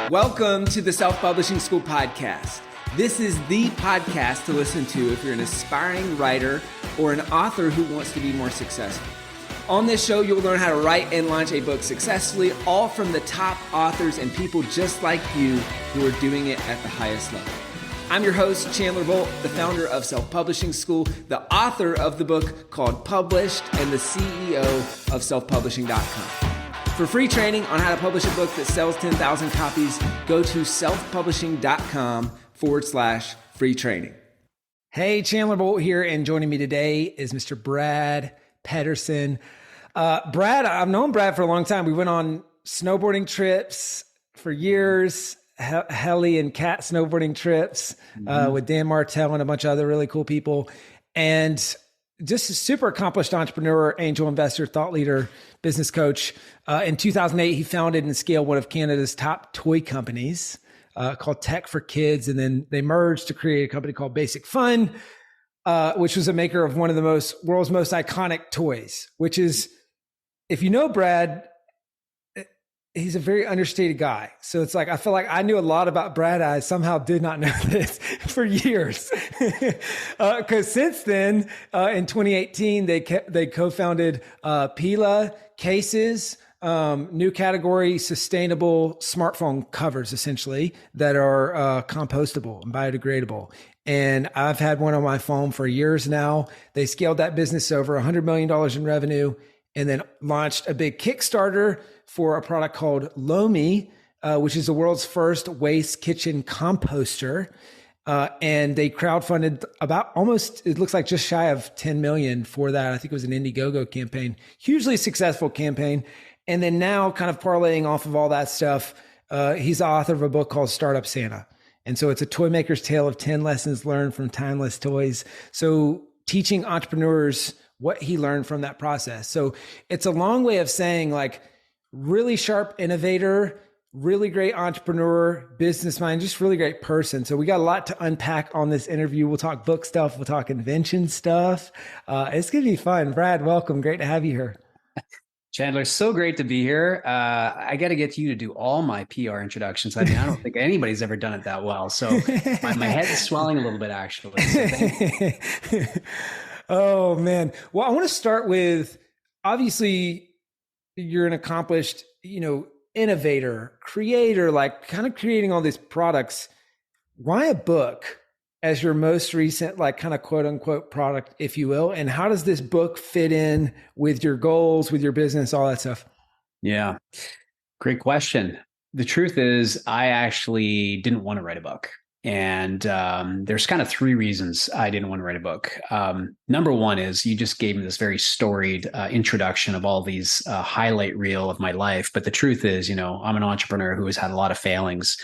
Welcome to the Self-Publishing School podcast. This is the podcast to listen to if you're an aspiring writer or an author who wants to be more successful. On this show, you'll learn how to write and launch a book successfully, all from the top authors and people just like you who are doing it at the highest level. I'm your host, Chandler Bolt, the founder of Self-Publishing School, the author of the book called Published, and the CEO of selfpublishing.com. For free training on how to publish a book that sells 10,000 copies, go to selfpublishing.com/free training. Hey, Chandler Bolt here, and joining me today is Mr. Brad Pedersen. Brad, I've known Brad for a long time. We went on snowboarding trips for years, heli and cat snowboarding trips with Dan Martell and a bunch of other really cool people. And just a super accomplished entrepreneur, angel investor, thought leader, business coach. In 2008, he founded and scaled one of Canada's top toy companies called Tech for Kids. And then they merged to create a company called Basic Fun, which was a maker of one of the world's most iconic toys, which is, if you know Brad, he's a very understated guy. So it's like, I feel like I knew a lot about Brad. I somehow did not know this for years. Because since then, in 2018, they co-founded Pila Cases, new category, sustainable smartphone covers, essentially, that are compostable and biodegradable. And I've had one on my phone for years now. They scaled that business over $100 million in revenue, and then launched a big Kickstarter for a product called Lomi, which is the world's first waste kitchen composter. And they crowdfunded about it looks like just shy of 10 million for that. I think it was an Indiegogo campaign, hugely successful campaign. And then now, kind of parlaying off of all that stuff, he's the author of a book called Startup Santa. And so it's a toy maker's tale of 10 lessons learned from timeless toys. So teaching entrepreneurs what he learned from that process. So it's a long way of saying, like, really sharp innovator, really great entrepreneur, business mind, just really great person. So we got a lot to unpack on this interview. We'll talk book stuff. We'll talk invention stuff. It's going to be fun. Brad, welcome. Great to have you here. Chandler, so great to be here. I got to get you to do all my PR introductions. I mean, I don't think anybody's ever done it that well. So my head is swelling a little bit, actually. So thank you. Oh, man. Well, I want to start with, obviously, you're an accomplished, innovator, creator, like kind of creating all these products. Why a book as your most recent, like, kind of quote unquote product, if you will? And how does this book fit in with your goals, with your business, all that stuff? Yeah, great question. The truth is, I actually didn't want to write a book. And there's kind of three reasons I didn't want to write a book. Number one is you just gave me this very storied introduction of all these highlight reel of my life. But the truth is, I'm an entrepreneur who has had a lot of failings,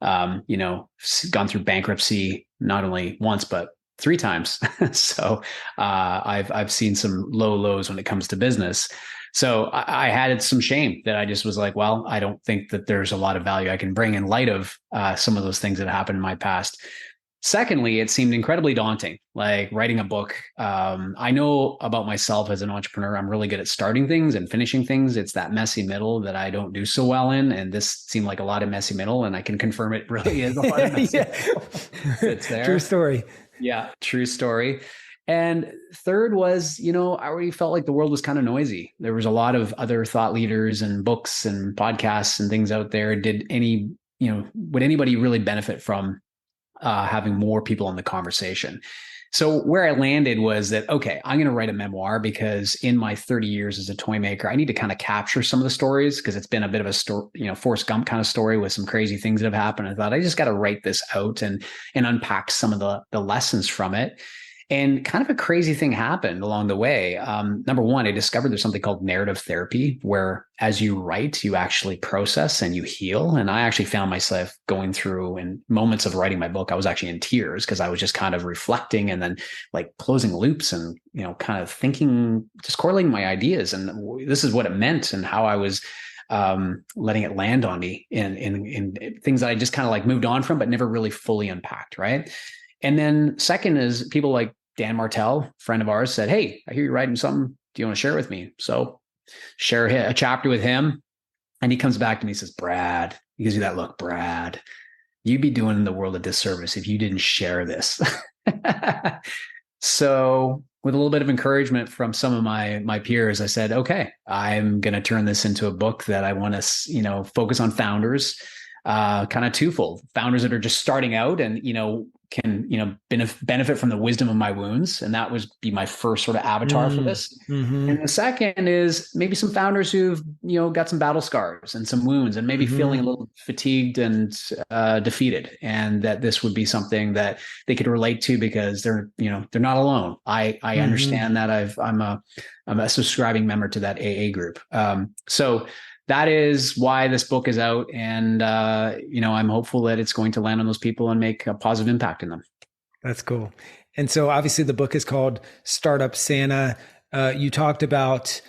gone through bankruptcy, not only once, but 3 times. So I've seen some low lows when it comes to business. So I had some shame that I just was like, well, I don't think that there's a lot of value I can bring in light of some of those things that happened in my past. Secondly, it seemed incredibly daunting, like writing a book. I know about myself as an entrepreneur, I'm really good at starting things and finishing things. It's that messy middle that I don't do so well in. And this seemed like a lot of messy middle, and I can confirm it really is a lot of messy middle. It's there. True story. Yeah, true story. And third was, I already felt like the world was kind of noisy. There was a lot of other thought leaders and books and podcasts and things out there. Would anybody really benefit from having more people in the conversation? So where I landed was that, okay, I'm going to write a memoir, because in my 30 years as a toy maker, I need to kind of capture some of the stories, because it's been a bit of a story, Forrest Gump kind of story with some crazy things that have happened. I thought I just got to write this out and unpack some of the lessons from it. And kind of a crazy thing happened along the way. Number one, I discovered there's something called narrative therapy, where as you write, you actually process and you heal. And I actually found myself going through, in moments of writing my book, I was actually in tears, because I was just kind of reflecting and then like closing loops and, kind of thinking, just correlating my ideas. And this is what it meant and how I was letting it land on me in things that I just kind of like moved on from, but never really fully unpacked. Right. And then second is people like Dan Martell, friend of ours, said, "Hey, I hear you're writing something. Do you want to share it with me?" So share a chapter with him. And he comes back to me and says, Brad, he gives you that look, Brad, you'd be doing the world a disservice if you didn't share this. So with a little bit of encouragement from some of my peers, I said, okay, I'm going to turn this into a book that I want to, focus on founders, kind of twofold. Founders that are just starting out and, can, benefit from the wisdom of my wounds. And that would be my first sort of avatar for this. Mm-hmm. And the second is maybe some founders who've, got some battle scars and some wounds and maybe feeling a little fatigued and defeated. And that this would be something that they could relate to because they're not alone. I understand that I'm a subscribing member to that AA group. So that is why this book is out. And, I'm hopeful that it's going to land on those people and make a positive impact in them. That's cool. And so obviously the book is called Startup Santa. You talked about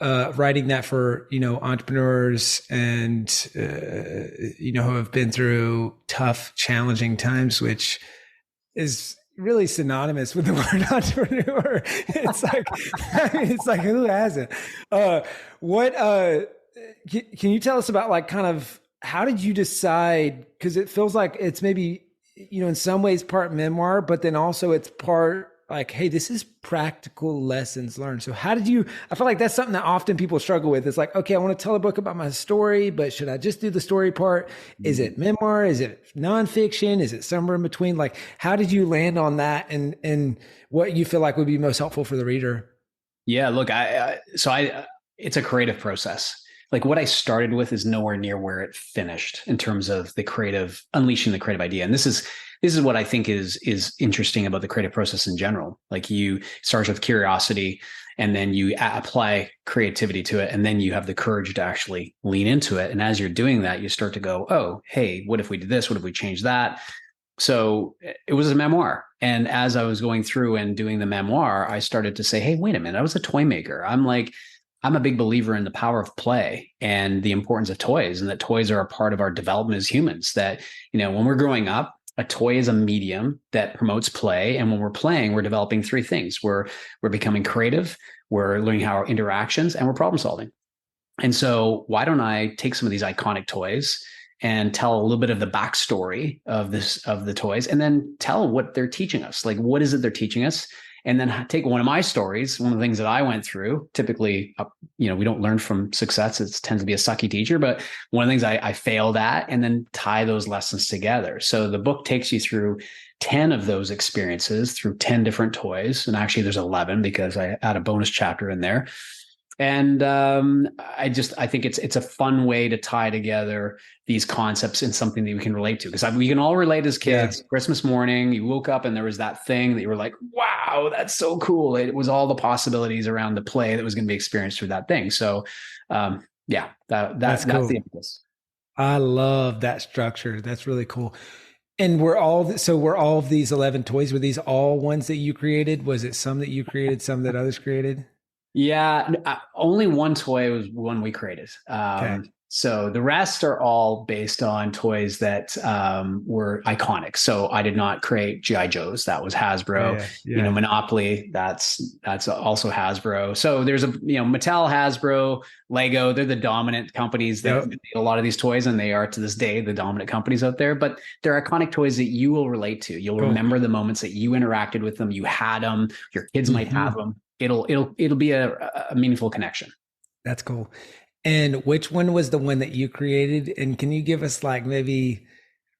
writing that for, entrepreneurs and, who have been through tough, challenging times, which is really synonymous with the word entrepreneur. It's like, who hasn't? Can you tell us about like kind of how did you decide? Because it feels like it's maybe, in some ways part memoir, but then also it's part like, hey, this is practical lessons learned. So how did you, I feel like that's something that often people struggle with. It's like, okay, I want to tell a book about my story, but should I just do the story part? Is it memoir? Is it nonfiction? Is it somewhere in between? Like, how did you land on that and what you feel like would be most helpful for the reader? Yeah, look, it's a creative process. Like what I started with is nowhere near where it finished in terms of unleashing the creative idea. And this is what I think is interesting about the creative process in general. Like you start with curiosity and then you apply creativity to it. And then you have the courage to actually lean into it. And as you're doing that, you start to go, oh, hey, what if we did this? What if we changed that? So it was a memoir. And as I was going through and doing the memoir, I started to say, hey, wait a minute, I was a toy maker. I'm a big believer in the power of play and the importance of toys, and that toys are a part of our development as humans. That, when we're growing up, a toy is a medium that promotes play. And when we're playing, we're developing three things. We're becoming creative, we're learning how our interactions, and we're problem solving. And so why don't I take some of these iconic toys and tell a little bit of the backstory of the toys, and then tell what they're teaching us. Like, what is it they're teaching us? And then take one of my stories, one of the things that I went through. Typically, we don't learn from success. It tends to be a sucky teacher, but one of the things I failed at, and then tie those lessons together. So the book takes you through 10 of those experiences through 10 different toys. And actually there's 11 because I add a bonus chapter in there. And I think it's a fun way to tie together these concepts in something that we can relate to, because we can all relate as kids. Yeah. Christmas morning, you woke up and there was that thing that you were like, wow, that's so cool. It was all the possibilities around the play that was going to be experienced through that thing. So that's cool. The impetus. I love that structure. That's really cool. And were all of these 11 toys, were these all ones that you created? Was it some that you created, some that others created? Yeah, only one toy was one we created. Okay. So the rest are all based on toys that were iconic. So I did not create G.I. Joes. That was Hasbro. Yeah. Monopoly. That's also Hasbro. So there's Mattel, Hasbro, Lego. They're the dominant companies that make a lot of these toys, and they are to this day the dominant companies out there. But they're iconic toys that you will relate to. You'll remember the moments that you interacted with them. You had them. Your kids might have them. It'll be a meaningful connection. That's cool. And which one was the one that you created? And can you give us like maybe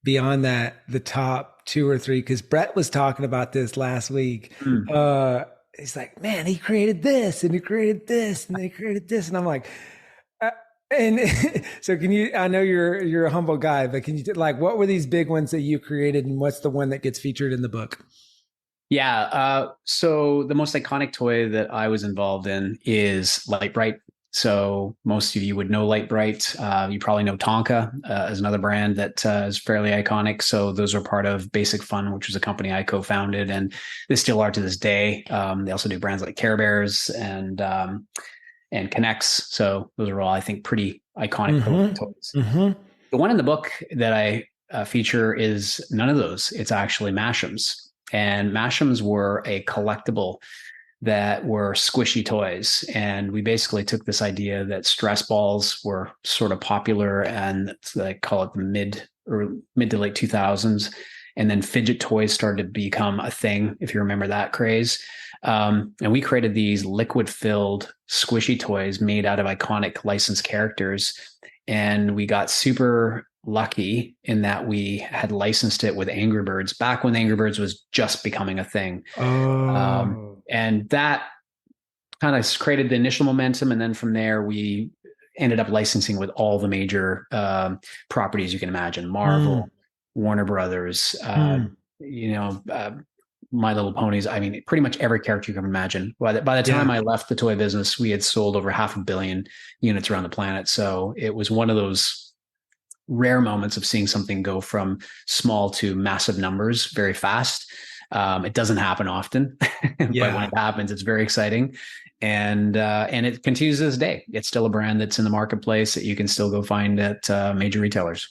beyond that, the top 2 or 3? Because Brett was talking about this last week. He's like, man, he created this and he created this and he created this. And I'm like, and so can you, I know you're a humble guy, but can you what were these big ones that you created, and what's the one that gets featured in the book? Yeah. So the most iconic toy that I was involved in is Light Bright. So most of you would know Light Bright. You probably know Tonka as another brand that is fairly iconic. So those are part of Basic Fun, which was a company I co-founded, and they still are to this day. They also do brands like Care Bears and K'Nex. So those are all, I think, pretty iconic toys. Mm-hmm. The one in the book that I feature is none of those. It's actually Mashems. And Mashems were a collectible that were squishy toys. And we basically took this idea that stress balls were sort of popular, and I call it the mid to late 2000s. And then fidget toys started to become a thing, if you remember that craze. And we created these liquid filled squishy toys made out of iconic licensed characters. And we got super lucky in that we had licensed it with Angry Birds back when Angry Birds was just becoming a thing. And that kind of created the initial momentum. And then from there, we ended up licensing with all the major properties you can imagine: Marvel, Warner Brothers, My Little Ponies. I mean, pretty much every character you can imagine. By the time I left the toy business, we had sold over 500 million units around the planet. So it was one of those rare moments of seeing something go from small to massive numbers very fast. It doesn't happen often, but when it happens, it's very exciting. And it continues to this day. It's still a brand that's in the marketplace that you can still go find at major retailers.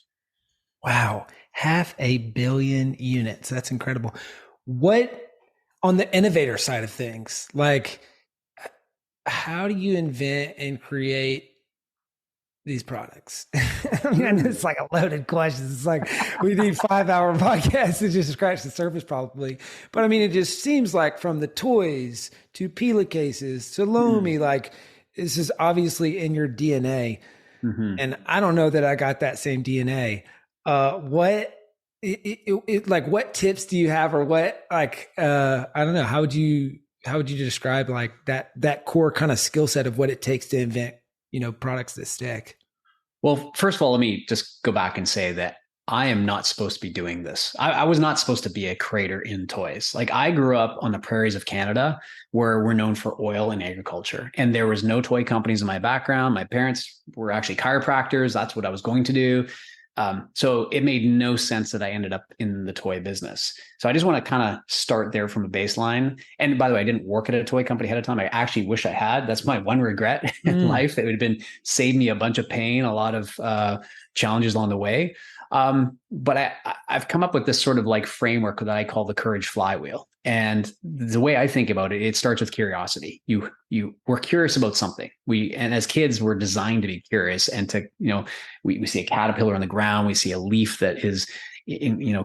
Wow. 500 million units. That's incredible. What, on the innovator side of things, like, how do you invent and create these products? I mean, it's like a loaded question. It's like we need 5-hour podcasts to just scratch the surface probably. But I mean, it just seems like from the toys to pillowcases to Lomi, like this is obviously in your DNA. And I don't know that I got that same DNA. What tips do you have, or what, like, I don't know, how would you describe like that core kind of skill set of what it takes to invent, products that stick? Well, first of all, let me just go back and say that I am not supposed to be doing this. I was not supposed to be a creator in toys. Like, I grew up on the prairies of Canada, where we're known for oil and agriculture. And there was no toy companies in my background. My parents were actually chiropractors. That's what I was going to do. So it made no sense that I ended up in the toy business. So I just want to kind of start there from a baseline. And by the way, I didn't work at a toy company ahead of time. I actually wish I had. That's my one regret in life. It would have been saved me a bunch of pain, a lot of challenges along the way. But I've come up with this sort of like framework that I call the Courage Flywheel. And the way I think about it, it starts with curiosity. We're curious about something. And as kids, we're designed to be curious, and to, we see a caterpillar on the ground, we see a leaf that is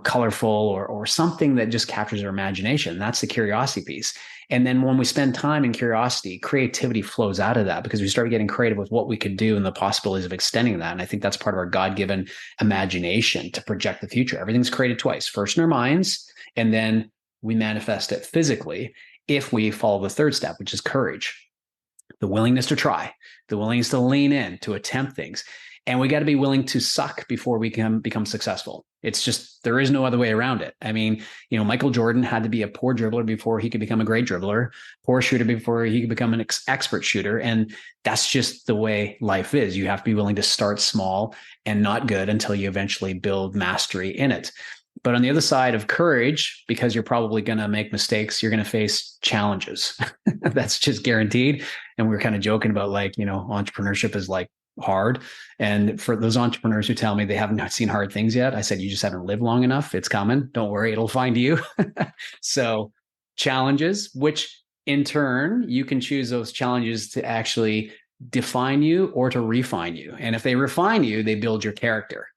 colorful, or something that just captures our imagination. That's the curiosity piece. And then when we spend time in curiosity, creativity flows out of that, because we start getting creative with what we could do and the possibilities of extending that. And I think that's part of our God-given imagination to project the future. Everything's created twice, first in our minds, and then we manifest it physically if we follow the third step, which is courage, the willingness to try, the willingness to lean in, to attempt things. And we got to be willing to suck before we can become successful. It's just, there is no other way around it. I mean, Michael Jordan had to be a poor dribbler before he could become a great dribbler, poor shooter before he could become an expert shooter. And that's just the way life is. You have to be willing to start small and not good until you eventually build mastery in it. But on the other side of courage, because you're probably going to make mistakes, you're going to face challenges. That's just guaranteed. And we were kind of joking about, like, entrepreneurship is like hard. And for those entrepreneurs who tell me they haven't seen hard things yet, I said, you just haven't lived long enough. It's coming. Don't worry, it'll find you. So challenges, which in turn, you can choose those challenges to actually define you or to refine you. And if they refine you, they build your character.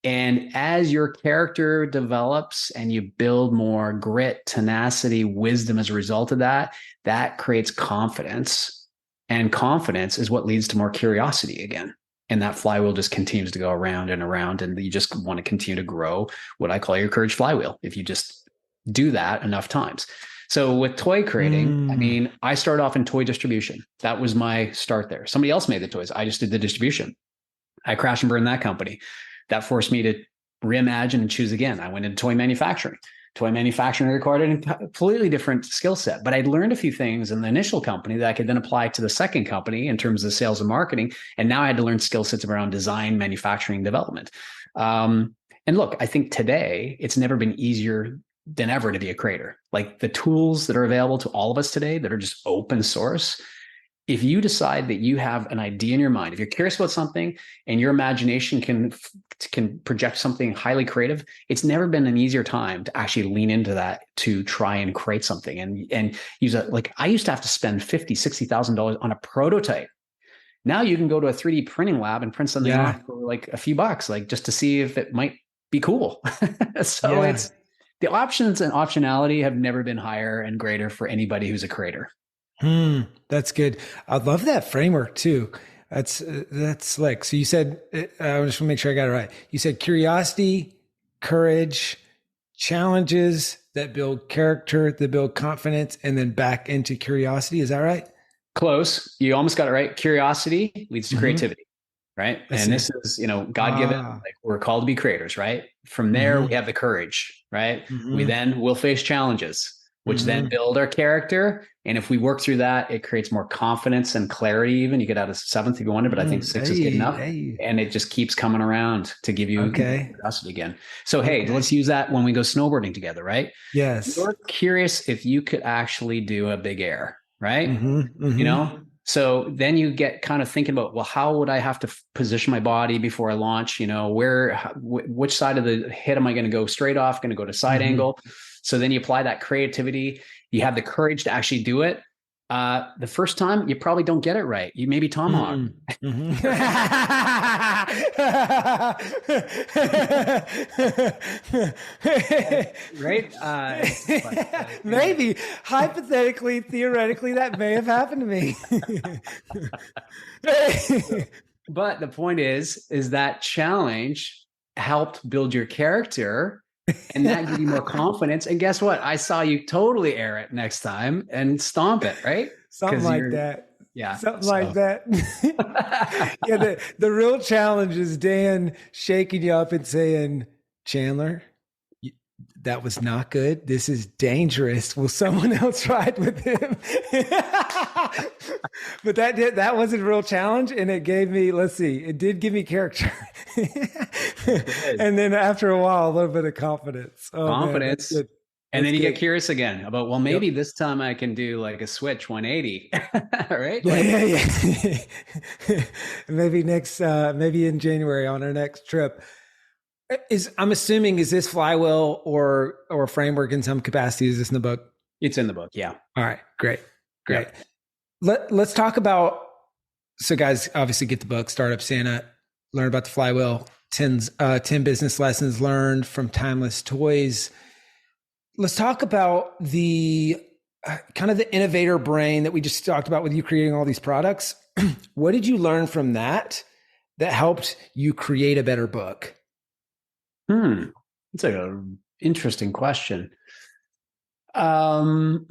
And as your character develops and you build more grit, tenacity, wisdom as a result of that, that creates confidence. And confidence is what leads to more curiosity again. And that flywheel just continues to go around and around. And you just want to continue to grow what I call your courage flywheel, if you just do that enough times. So with toy creating, I mean, I started off in toy distribution. That was my start there. Somebody else made the toys. I just did the distribution. I crashed and burned that company. That forced me to reimagine and choose again. I went into toy manufacturing. Toy manufacturing required a completely different skill set, but I'd learned a few things in the initial company that I could then apply to the second company in terms of sales and marketing. And now I had to learn skill sets around design, manufacturing, development. And look, I think today it's never been easier than ever to be a creator. Like, the tools that are available to all of us today that are just open source, if you decide that you have an idea in your mind, if you're curious about something and your imagination can project something highly creative, it's never been an easier time to actually lean into that, to try and create something and use it. Like I used to have to spend $50,000-$60,000 on a prototype. Now you can go to a 3D printing lab and print something off for like a few bucks, like just to see if it might be cool. So it's the options and optionality have never been higher and greater for anybody who's a creator. That's good. I love that framework too. That's slick. So you said, I just want to make sure I got it right. You said curiosity, courage, challenges that build character, that build confidence, and then back into curiosity. Is that right? Close. You almost got it right. Curiosity leads to creativity, right? And this is, God-given, like we're called to be creators, right? From there, we have the courage, right? We then will face challenges, which then build our character. And if we work through that, it creates more confidence and clarity. Even you get out of 7th if you wanted, but I think 6 is good enough. And it just keeps coming around to give you curiosity again. So, hey, let's use that when we go snowboarding together, right? Yes. You're curious if you could actually do a big air, right? So then you get kind of thinking about, well, how would I have to position my body before I launch? Which side of the hit am I going to go straight off? Going to go to side angle? So then you apply that creativity. You have the courage to actually do it. The first time, you probably don't get it right. You maybe tomahawk. Right? Maybe. Hypothetically, theoretically, that may have happened to me. But the point is that challenge helped build your character. And that gave you more confidence. And guess what? I saw you totally air it next time and stomp it, right? Something like that. Yeah. Something like that. The real challenge is Dan shaking you up and saying, Chandler, that was not good. This is dangerous. Will someone else ride with him? But that was a real challenge. And it gave me, it did give me character. And then after a while, a little bit of confidence. Confidence. Man, and then you get curious again about, well, maybe this time I can do like a switch 180, right? Maybe in January on our next trip. I'm assuming, is this flywheel or framework in some capacity? Is this in the book? It's in the book. Yeah. All right. Great. Let's talk about, so guys, obviously get the book, Startup Santa, learn about the flywheel, 10 business lessons learned from timeless toys. Let's talk about the kind of the innovator brain that we just talked about with you creating all these products. What did you learn from that helped you create a better book? That's an interesting question. Look,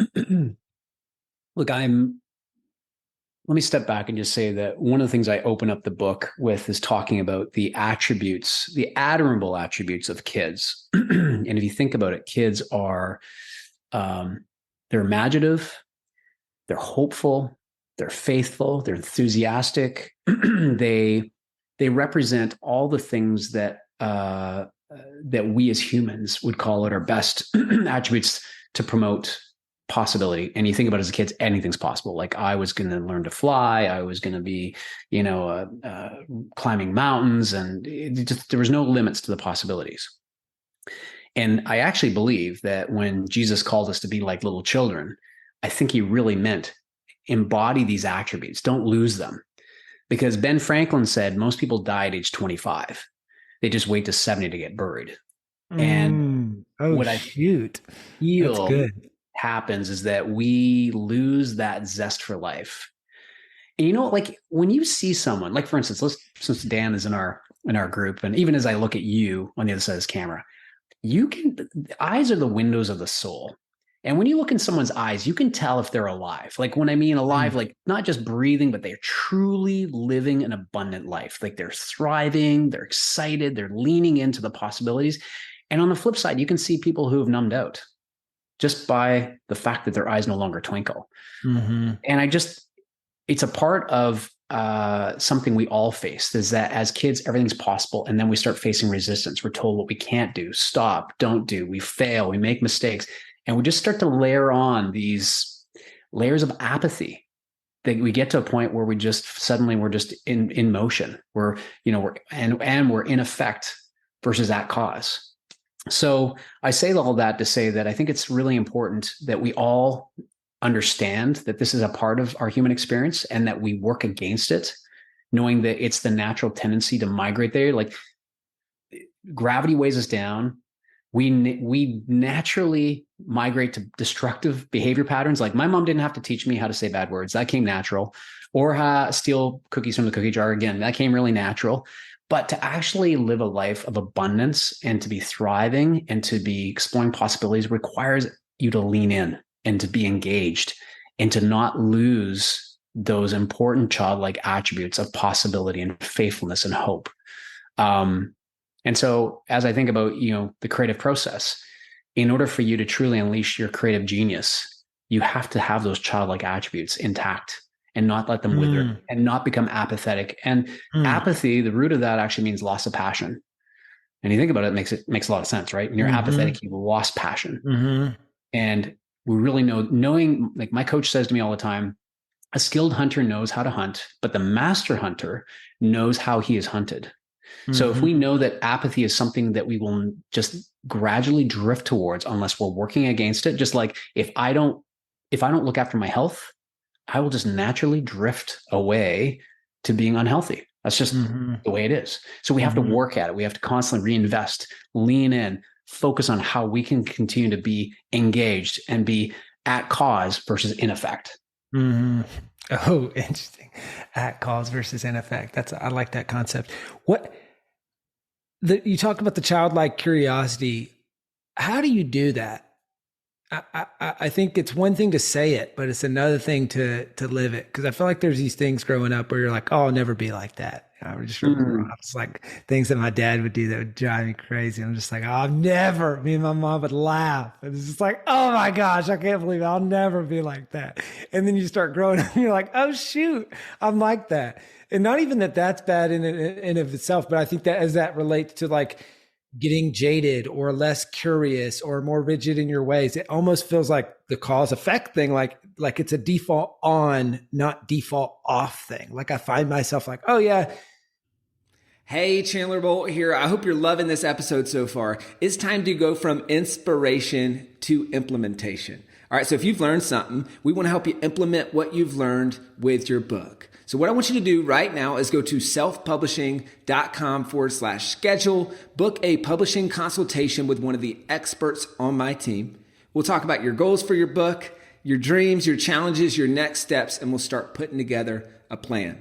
let me step back and just say that one of the things I open up the book with is talking about the attributes, the admirable attributes of kids. And if you think about it, kids are, they're imaginative, they're hopeful, they're faithful, they're enthusiastic. They represent all the things that we as humans would call it our best attributes to promote possibility. And you think about it as a kid, anything's possible. Like I was going to learn to fly. I was going to be, climbing mountains, and there was no limits to the possibilities. And I actually believe that when Jesus called us to be like little children, I think he really meant embody these attributes. Don't lose them. Because Ben Franklin said most people die at age 25. They just wait to 70 to get buried. And I feel happens is that we lose that zest for life. And like when you see someone, like for instance, since Dan is in our group, and even as I look at you on the other side of this camera, eyes are the windows of the soul. And when you look in someone's eyes, you can tell if they're alive. Like when I mean alive, like not just breathing, but they're truly living an abundant life. Like they're thriving, they're excited, they're leaning into the possibilities. And on the flip side, you can see people who have numbed out just by the fact that their eyes no longer twinkle. And it's a part of something we all face, is that as kids, everything's possible. And then we start facing resistance. We're told what we can't do, stop, don't do, we fail, we make mistakes. And we just start to layer on these layers of apathy. that we get to a point where we're just in motion. We're in effect versus at cause. So I say all that to say that I think it's really important that we all understand that this is a part of our human experience and that we work against it, knowing that it's the natural tendency to migrate there. Like gravity weighs us down. We naturally migrate to destructive behavior patterns. Like my mom didn't have to teach me how to say bad words. That came natural. Or steal cookies from the cookie jar. Again, that came really natural. But to actually live a life of abundance and to be thriving and to be exploring possibilities requires you to lean in and to be engaged and to not lose those important childlike attributes of possibility and faithfulness and hope. And so as I think about, the creative process, in order for you to truly unleash your creative genius, you have to have those childlike attributes intact and not let them wither and not become apathetic. And apathy, the root of that actually means loss of passion. And you think about it, it makes a lot of sense, right? When you're apathetic, you've lost passion. And we really knowing, like my coach says to me all the time, a skilled hunter knows how to hunt, but the master hunter knows how he is hunted. So if we know that apathy is something that we will just gradually drift towards unless we're working against it, just like if I don't look after my health, I will just naturally drift away to being unhealthy. That's just the way it is. So we have to work at it. We have to constantly reinvest, lean in, focus on how we can continue to be engaged and be at cause versus in effect. Oh, interesting. At cause versus in effect. I like that concept. You talked about the childlike curiosity. How do you do that? I think it's one thing to say it, but it's another thing to live it. Because I feel like there's these things growing up where you're like, "Oh, I'll never be like that." I just remember it's like things that my dad would do that would drive me crazy. I'm just like, "Oh, I'll never." Me and my mom would laugh. And it's just like, "Oh my gosh, I can't believe it. I'll never be like that." And then you start growing up, and you're like, "Oh shoot, I'm like that." And not even that that's bad in of itself, but I think that as that relates to like getting jaded or less curious or more rigid in your ways, it almost feels like the cause effect thing, like it's a default on, not default off thing. Like I find myself like, oh yeah. Hey, Chandler Bolt here. I hope you're loving this episode so far. It's time to go from inspiration to implementation. All right. So if you've learned something, we want to help you implement what you've learned with your book. So what I want you to do right now is go to selfpublishing.com/schedule, book a publishing consultation with one of the experts on my team. We'll talk about your goals for your book, your dreams, your challenges, your next steps, and we'll start putting together a plan.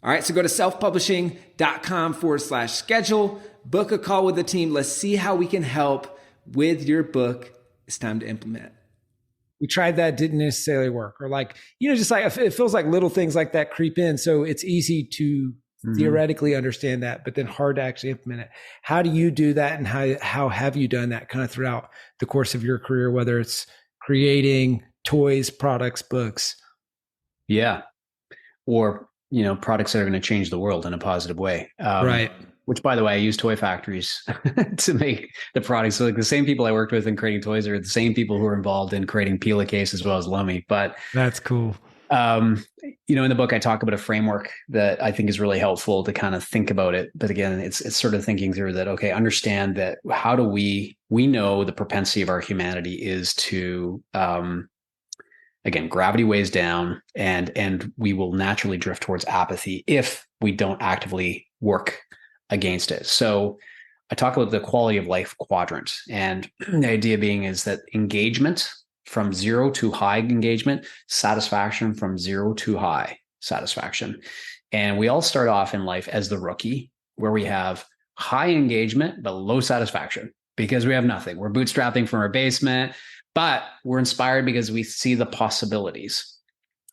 All right, so go to selfpublishing.com/schedule, book a call with the team. Let's see how we can help with your book. It's time to implement. We tried that, didn't necessarily work. Or like, just like it feels like little things like that creep in. So it's easy to theoretically understand that, but then hard to actually implement it. How do you do that? And how have you done that kind of throughout the course of your career, whether it's creating toys, products, books? Yeah. Or, products that are going to change the world in a positive way. Right. Which, by the way, I use toy factories to make the products. So like the same people I worked with in creating toys are the same people who are involved in creating Pila Case as well as Lummi. But that's cool. In the book, I talk about a framework that I think is really helpful to kind of think about it. But again, it's sort of thinking through that, okay, understand that how do we know the propensity of our humanity is to, again, gravity weighs down and we will naturally drift towards apathy if we don't actively work against it. So I talk about the quality of life quadrant, and the idea being is that engagement from 0 to high engagement, satisfaction from 0 to high satisfaction. And we all start off in life as the rookie, where we have high engagement, but low satisfaction because we have nothing. We're bootstrapping from our basement, but we're inspired because we see the possibilities.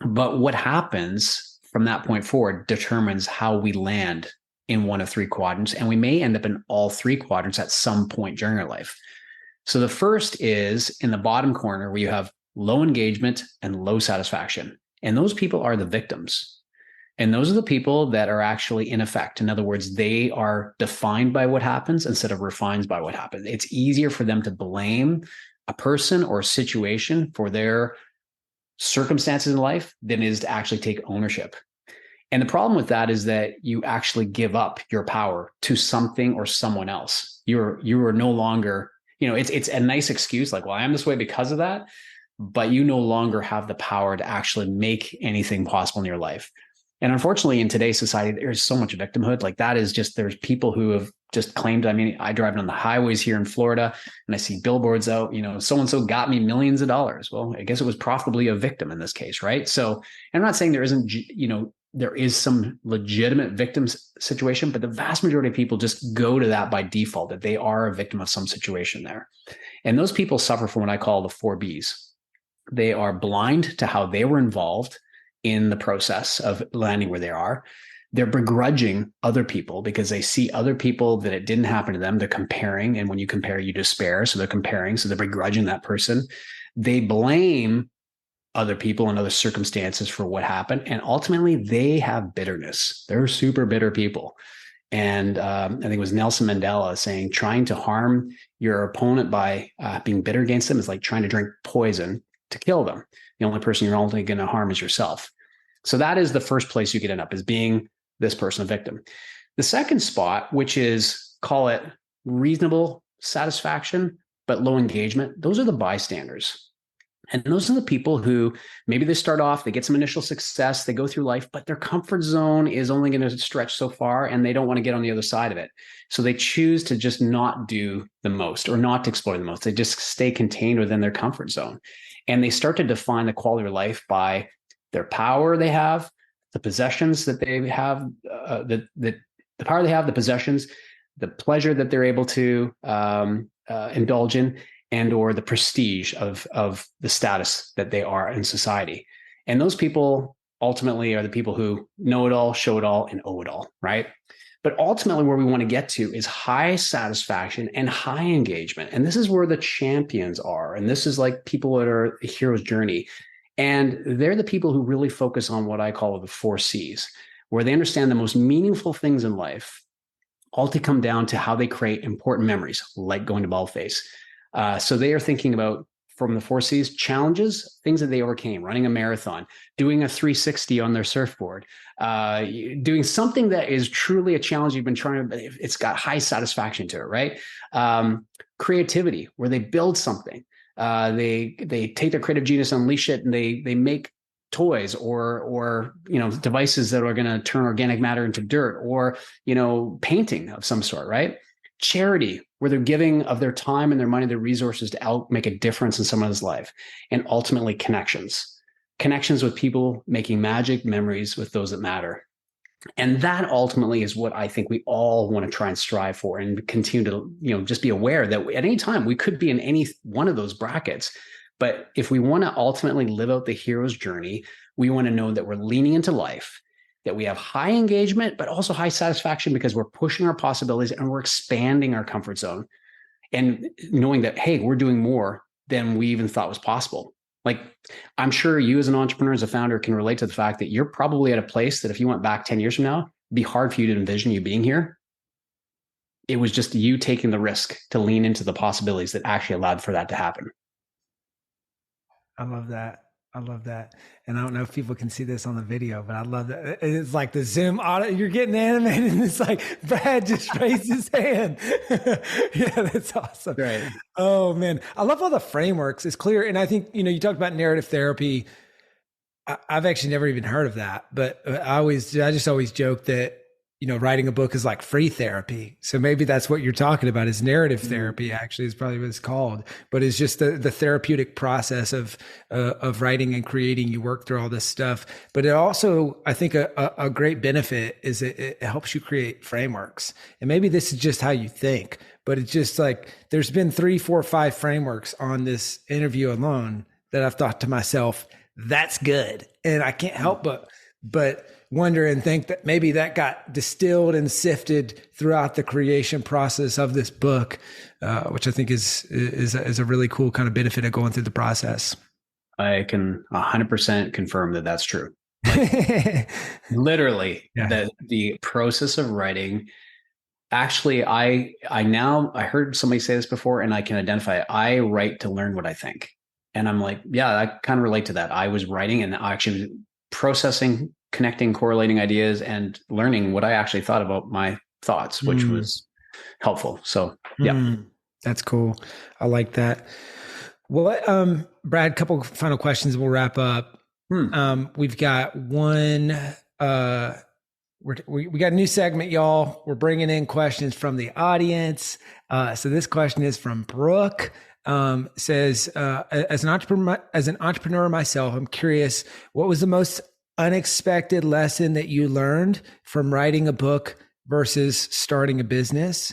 But what happens from that point forward determines how we land in one of 3 quadrants, and we may end up in all 3 quadrants at some point during our life. So the first is in the bottom corner where you have low engagement and low satisfaction. And those people are the victims. And those are the people that are actually in effect. In other words, they are defined by what happens instead of refined by what happens. It's easier for them to blame a person or a situation for their circumstances in life than it is to actually take ownership. And the problem with that is that you actually give up your power to something or someone else. You are no longer, it's a nice excuse like, well, I am this way because of that, but you no longer have the power to actually make anything possible in your life. And unfortunately, in today's society, there's so much victimhood. Like that is just, there's people who have just claimed, I mean, I drive on the highways here in Florida and I see billboards out, so-and-so got me millions of dollars. Well, I guess it was profitably a victim in this case, right? So I'm not saying there isn't, there is some legitimate victim situation, but the vast majority of people just go to that by default, that they are a victim of some situation there. And those people suffer from what I call the 4Bs. They are blind to how they were involved in the process of landing where they are. They're begrudging other people because they see other people that it didn't happen to them. They're comparing. And when you compare, you despair. So they're comparing. So they're begrudging that person. They blame other people and other circumstances for what happened. And ultimately, they have bitterness. They're super bitter people. And I think it was Nelson Mandela saying, trying to harm your opponent by being bitter against them is like trying to drink poison to kill them. The only person you're only going to harm is yourself. So that is the first place you could end up, is being this person a victim. The second spot, which is, call it reasonable satisfaction, but low engagement, those are the bystanders. And those are the people who maybe they start off, they get some initial success, they go through life, but their comfort zone is only going to stretch so far and they don't want to get on the other side of it. So they choose to just not do the most or not to explore the most. They just stay contained within their comfort zone. And they start to define the quality of life by their power they have, the possessions that they have, the power they have, the possessions, the pleasure that they're able to indulge in, and or the prestige of the status that they are in society. And those people ultimately are the people who know it all, show it all, and owe it all, right? But ultimately where we want to get to is high satisfaction and high engagement. And this is where the champions are. And this is like people that are a hero's journey. And they're the people who really focus on what I call the 4 C's, where they understand the most meaningful things in life all to come down to how they create important memories, like going to baldface. So they are thinking about, from the 4 C's, challenges, things that they overcame, running a marathon, doing a 360 on their surfboard, doing something that is truly a challenge you've been trying to, it's got high satisfaction to it, right? Creativity, where they build something. They take their creative genius, unleash it, and they make toys or devices that are going to turn organic matter into dirt, or painting of some sort, right? Charity, where they're giving of their time and their money, their resources to make a difference in someone's life. And ultimately connections with people, making magic memories with those that matter. And that ultimately is what I think we all want to try and strive for, and continue to, just be aware that at any time we could be in any one of those brackets. But if we want to ultimately live out the hero's journey, we want to know that we're leaning into life, that we have high engagement, but also high satisfaction, because we're pushing our possibilities and we're expanding our comfort zone, and knowing that, hey, we're doing more than we even thought was possible. Like, I'm sure you as an entrepreneur, as a founder, can relate to the fact that you're probably at a place that if you went back 10 years from now, it'd be hard for you to envision you being here. It was just you taking the risk to lean into the possibilities that actually allowed for that to happen. I love that. I love that. And I don't know if people can see this on the video, but I love that. It's like the Zoom auto, you're getting animated, and it's like Brad just raised his hand. Yeah, that's awesome. Right. Oh man. I love all the frameworks. It's clear. And I think, you talked about narrative therapy. I've actually never even heard of that, but I just always joke that, writing a book is like free therapy. So maybe that's what you're talking about, is narrative therapy, actually, is probably what it's called, but it's just the therapeutic process of writing and creating. You work through all this stuff, but it also, I think a great benefit is it helps you create frameworks. And maybe this is just how you think, but it's just like, there's been 3, 4, 5 frameworks on this interview alone that I've thought to myself, that's good. And I can't help but wonder and think that maybe that got distilled and sifted throughout the creation process of this book, which I think is a really cool kind of benefit of going through the process. I can 100% confirm that that's true. Like, literally, yeah. The process of writing. Actually, I heard somebody say this before, and I can identify it. I write to learn what I think. And I'm like, yeah, I kind of relate to that. I was writing and I actually was processing, connecting, correlating ideas and learning what I actually thought about my thoughts, which was helpful. So, yeah. That's cool. I like that. What, Brad, couple final questions. We'll wrap up. We've got one, we got a new segment, y'all. We're bringing in questions from the audience. So this question is from Brooke. Says, as an entrepreneur myself, I'm curious, what was the most unexpected lesson that you learned from writing a book versus starting a business?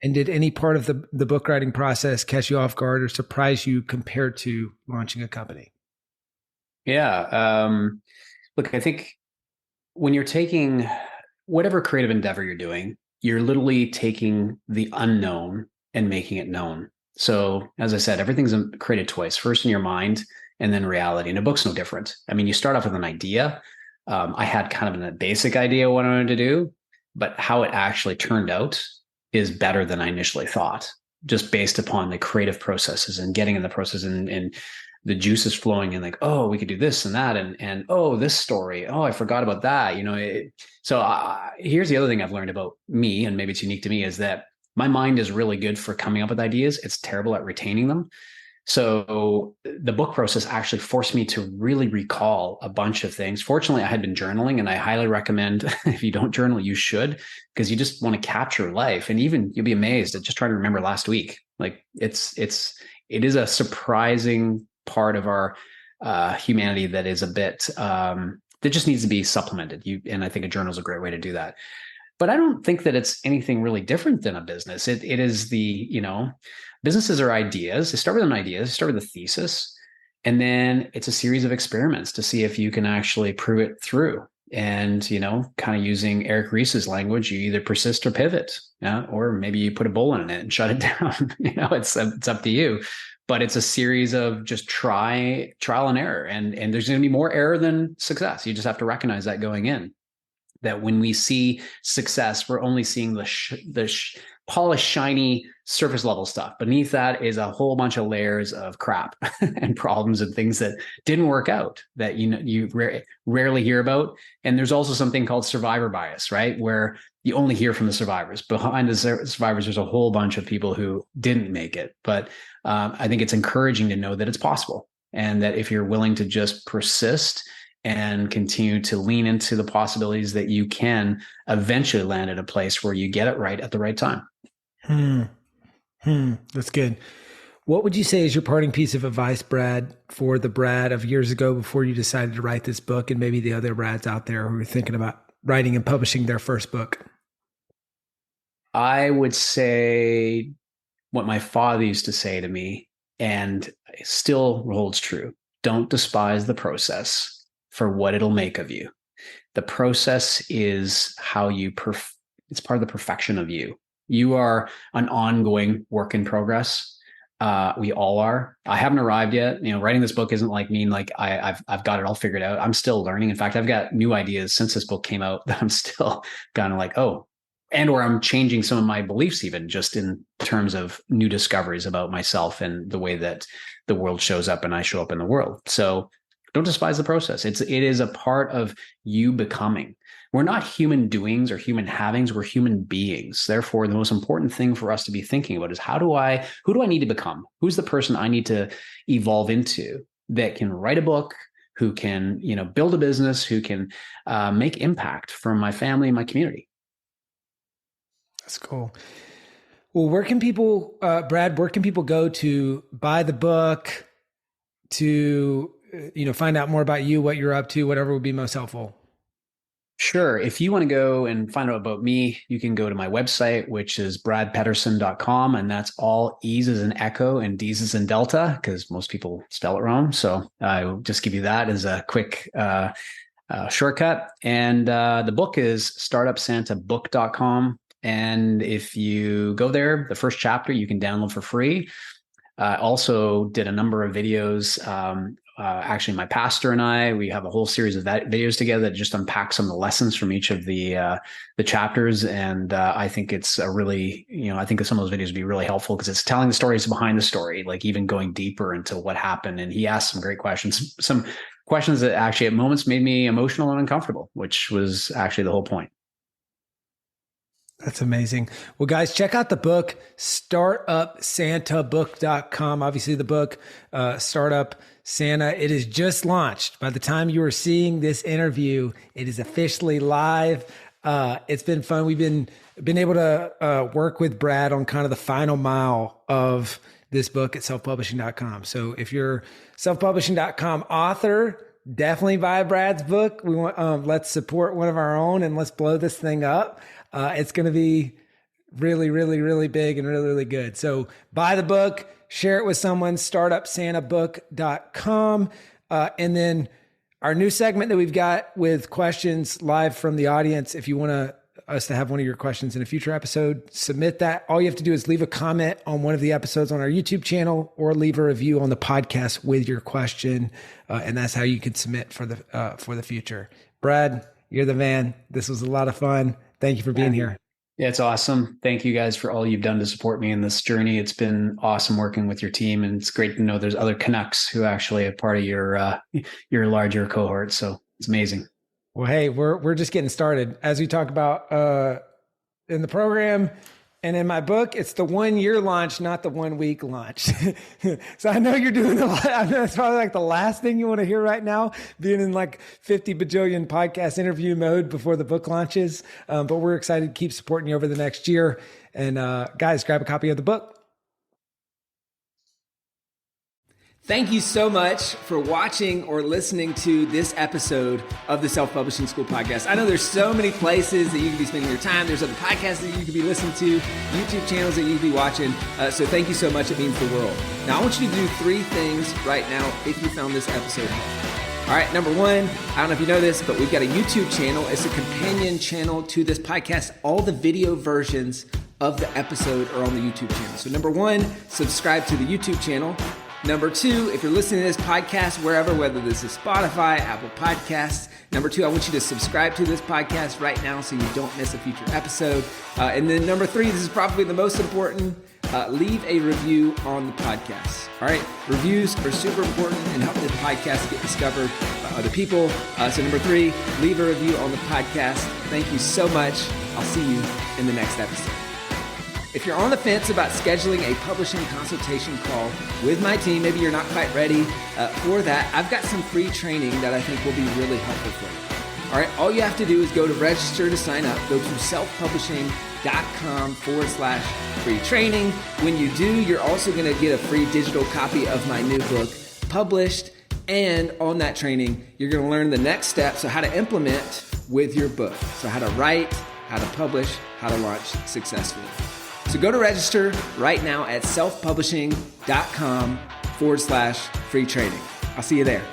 And did any part of the book writing process catch you off guard or surprise you compared to launching a company? Yeah. Look, I think when you're taking whatever creative endeavor you're doing, you're literally taking the unknown and making it known. So, as I said, everything's created twice, first in your mind and then reality. And a book's no different. I mean, you start off with an idea. I had kind of a basic idea what I wanted to do, but how it actually turned out is better than I initially thought, just based upon the creative processes and getting in the process and the juices flowing and like, oh, we could do this and that. And oh, this story. Oh, I forgot about that. Here's the other thing I've learned about me, and maybe it's unique to me, is that my mind is really good for coming up with ideas. It's terrible at retaining them. So the book process actually forced me to really recall a bunch of things. Fortunately, I had been journaling, and I highly recommend if you don't journal, you should, because you just want to capture life. And even you'll be amazed at just trying to remember last week. Like it is a surprising part of our humanity that is a bit that just needs to be supplemented. And I think a journal is a great way to do that. But I don't think that it's anything really different than a business. It is businesses are ideas. They start with an idea, they start with a thesis, and then it's a series of experiments to see if you can actually prove it through. And, kind of using Eric Ries's language, you either persist or pivot, or maybe you put a bowl in it and shut it down. It's up to you. But it's a series of just trial and error. And there's going to be more error than success. You just have to recognize that going in. That when we see success, we're only seeing the polished, shiny, surface level stuff. Beneath that is a whole bunch of layers of crap and problems and things that didn't work out that you rarely hear about. And there's also something called survivor bias, right? Where you only hear from the survivors. Behind the survivors, there's a whole bunch of people who didn't make it. But I think it's encouraging to know that it's possible, and that if you're willing to just persist and continue to lean into the possibilities, that you can eventually land at a place where you get it right at the right time. That's good. What would you say is your parting piece of advice, Brad, for the Brad of years ago before you decided to write this book, and maybe the other Brads out there who are thinking about writing and publishing their first book? I would say what my father used to say to me, and still holds true: don't despise the process for what it'll make of you. The process is how you it's part of the perfection of you. You are an ongoing work in progress. We all are. I haven't arrived yet. Writing this book isn't like mean like I've got it all figured out. I'm still learning. In fact, I've got new ideas since this book came out that I'm still kind of like, oh, and or I'm changing some of my beliefs, even just in terms of new discoveries about myself and the way that the world shows up and I show up in the world. So don't despise the process. It is a part of you becoming. We're not human doings or human havings. We're human beings. Therefore, the most important thing for us to be thinking about is who do I need to become? Who's the person I need to evolve into that can write a book, who can, build a business, who can make impact for my family and my community. That's cool. Well, where can people, Brad, go to buy the book, to find out more about you, what you're up to, whatever would be most helpful? Sure. If you want to go and find out about me, you can go to my website, which is bradpedersen.com. And that's all E's as in echo and D's as in delta, because most people spell it wrong. So I'll just give you that as a quick shortcut. And the book is startupsantabook.com. And if you go there, the first chapter you can download for free. I also did a number of videos actually my pastor and we have a whole series of videos together that just unpack some of the lessons from each of the chapters. And I think it's a really, I think that some of those videos would be really helpful because it's telling the stories behind the story, like even going deeper into what happened. And he asked some great questions, some questions that actually at moments made me emotional and uncomfortable, which was actually the whole point. That's amazing. Well, guys, check out the book, startupsantabook.com. Obviously, the book, Startup Santa, it is just launched. By the time you are seeing this interview, it is officially live. It's been fun. We've been able to work with Brad on kind of the final mile of this book at selfpublishing.com. So if you're selfpublishing.com author, definitely buy Brad's book. We want let's support one of our own and let's blow this thing up. It's going to be really, really, really big and really, really good. So buy the book, share it with someone, startupsantabook.com. And then our new segment that we've got with questions live from the audience. If you want us to have one of your questions in a future episode, submit that. All you have to do is leave a comment on one of the episodes on our YouTube channel or leave a review on the podcast with your question. And that's how you can submit for the future. Brad, you're the man. This was a lot of fun. Thank you for being here. Yeah, it's awesome. Thank you guys for all you've done to support me in this journey. It's been awesome working with your team, and it's great to know there's other Canucks who actually are part of your larger cohort. So it's amazing. Well, hey, we're just getting started. As we talk about in the program and in my book, it's the 1 year launch, not the 1 week launch. So I know you're doing a lot. I know it's probably like the last thing you want to hear right now, being in like 50 bajillion podcast interview mode before the book launches. But we're excited to keep supporting you over the next year. And guys, grab a copy of the book. Thank you so much for watching or listening to this episode of the Self-Publishing School podcast. I know there's so many places that you can be spending your time. There's other podcasts that you could be listening to, YouTube channels that you could be watching. So thank you so much. It means the world. Now, I want you to do 3 things right now if you found this episode helpful. All right, number 1, I don't know if you know this, but we've got a YouTube channel. It's a companion channel to this podcast. All the video versions of the episode are on the YouTube channel. So number 1, subscribe to the YouTube channel. Number 2, if you're listening to this podcast wherever, whether this is Spotify, Apple Podcasts, number 2, I want you to subscribe to this podcast right now so you don't miss a future episode. And then number 3, this is probably the most important, leave a review on the podcast. All right, reviews are super important and help the podcast get discovered by other people. So number 3, leave a review on the podcast. Thank you so much. I'll see you in the next episode. If you're on the fence about scheduling a publishing consultation call with my team, maybe you're not quite ready for that, I've got some free training that I think will be really helpful for you. All right, all you have to do is go to register to sign up. Go to selfpublishing.com/free training. When you do, you're also going to get a free digital copy of my new book published. And on that training, you're going to learn the next steps, so how to implement with your book. So how to write, how to publish, how to launch successfully. So go to register right now at selfpublishing.com/free training. I'll see you there.